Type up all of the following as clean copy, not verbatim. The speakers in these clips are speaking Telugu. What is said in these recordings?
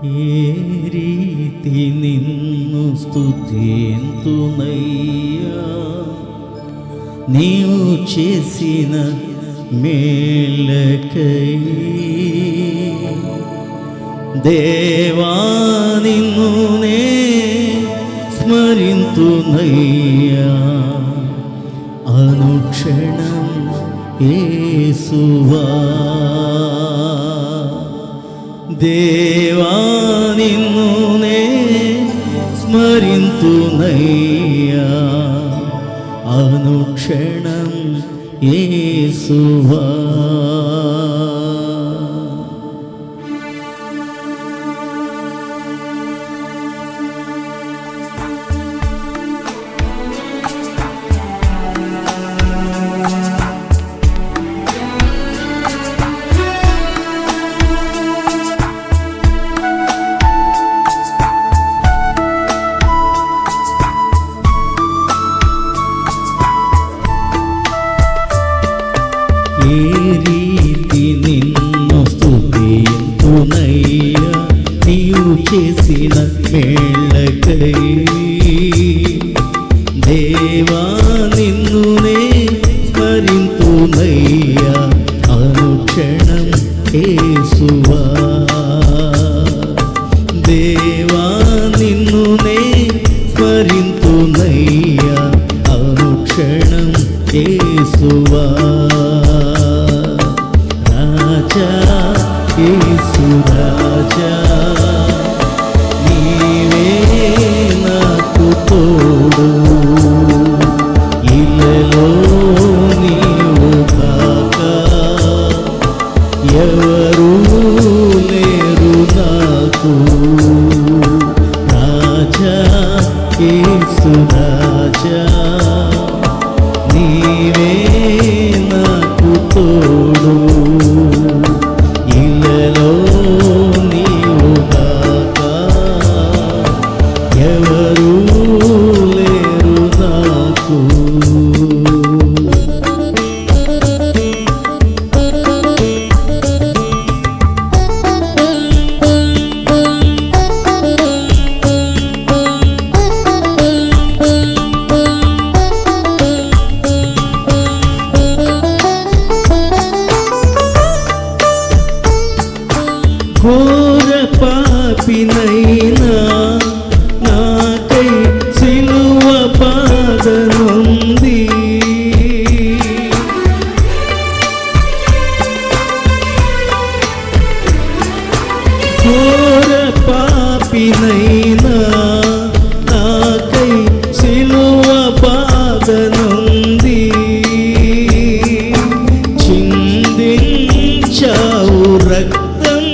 ఏ రీతి నిన్ను స్తుతింతునయ్యా, నీవు చేసిన మేళ్ళకై. దేవా నిన్ను నే స్మరింతునయ్యా, అనుక్షణం యేసువా. దేవా నిన్ను నే స్మరింతునయ్యా, అనుక్షణం యేసువా. ఏ రీతి నిన్ను స్తుతింతునయ్యా, నీవు చేసిన మేళ్ళకై. దేవా నిన్ను నే స్మరింతునయ్యా, అనుక్షణం యేసువా. దేవా నిన్ను నే స్మరింతునయ్యా, అనుక్షణం యేసువా. రాజా యేసు రాజా, నీవే నాకు తోడు, ఇలలో నీవు కాక ఎవరు లేరు నాకు. రాజా యేసు రాజా, నీవే నాకు తోడు, ఇలలో నీవు కాక ఎవరు లేరు నాకు. ఘోర పాపినైనా నాకై సిలువ బాధనుంది. ఘోర పాపినైనా నాకై సిలువ బాధనుంది. చిందించావు రక్తం,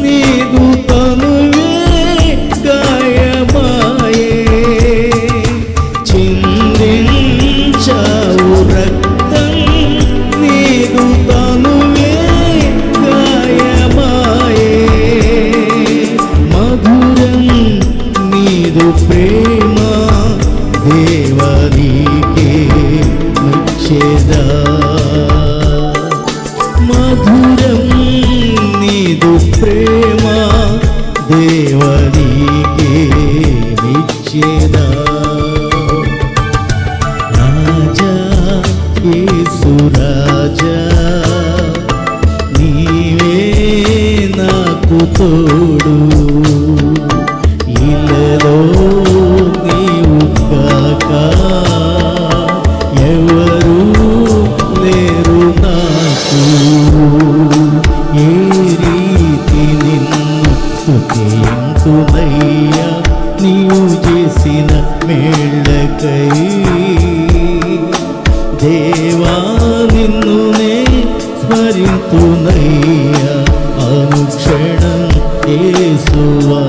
నీదు తనువే గాయమాయే. చిందించావు రక్తం, నీదు తనువే గాయమాయే. మధురం నీదు ప్రేమ, దేవరీకే మెచ్చెదా. మధురం నీదు ప్రేమ, దేవరీకే మెచ్చెదా. రాజా యేసు రాజా, నీవే నాకు తోడు, ఇలలో నీవు కాక ఎవరు లేరు నాకు. ఏ రీతి నిన్ను స్తుతింతునయ్యా, నీవు చేసిన మేళ్ళకై. దేవా నిన్ను నే స్మరింతునయ్యా, అనుక్షణం యేసువా.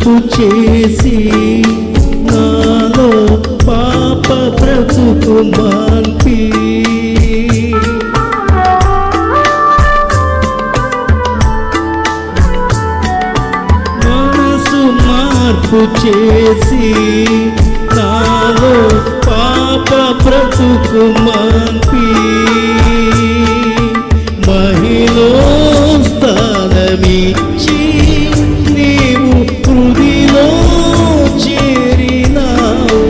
మార్పు చేసి నాలో పాప బ్రతుకు మాన్పి మనసు మార్పు చేసి నాలో పాప బ్రతుకు మాన్పి మహిలో స్థానమిచ్చి నీవు హృదిలో చేరినావు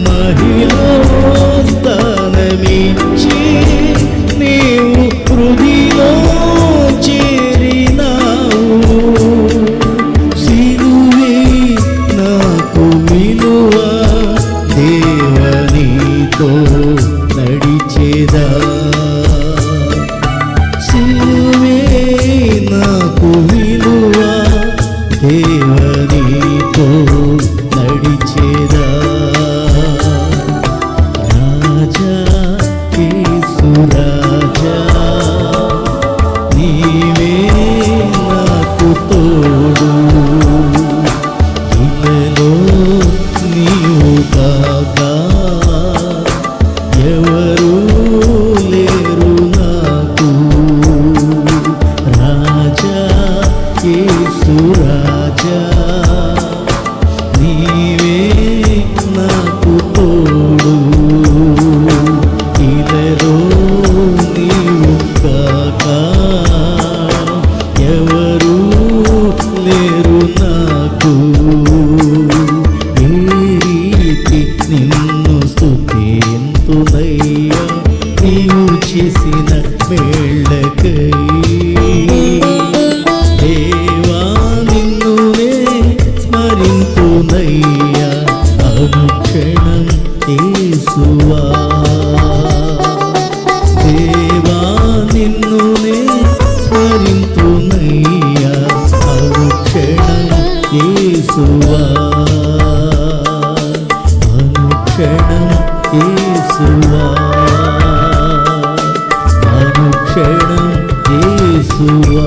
మహిలో స్థానమిచ్చి నీవు హృదిలో చేరినావు సిలువే నాకు విలువ దేవనితో నడిచేదా సిలువే నాకు విలువ దేవనితో నడిచేదా రాజా యేసు రాజా నీవే నాకు తోడు ఇలలో నీవు కాగా ఎవరు లేరు నాకు రాజా యేసు రాజా నీవే నాకు తోడు ఇలలో నీవు కాగా ఎవరు లేరు నాకు ఏ రీతి నిన్ను స్తుతింతునయ్యా నీవు చేసిన మేళ్ళకై దేవా నిన్నునే స్మరింతునయ్యా అనుక్షణం యేసువా దేవా నిన్నునే స్మరింతునయ్యా అనుక్షణం యేసువా అనుక్షణం యేసువా అనుక్షణం యేసువా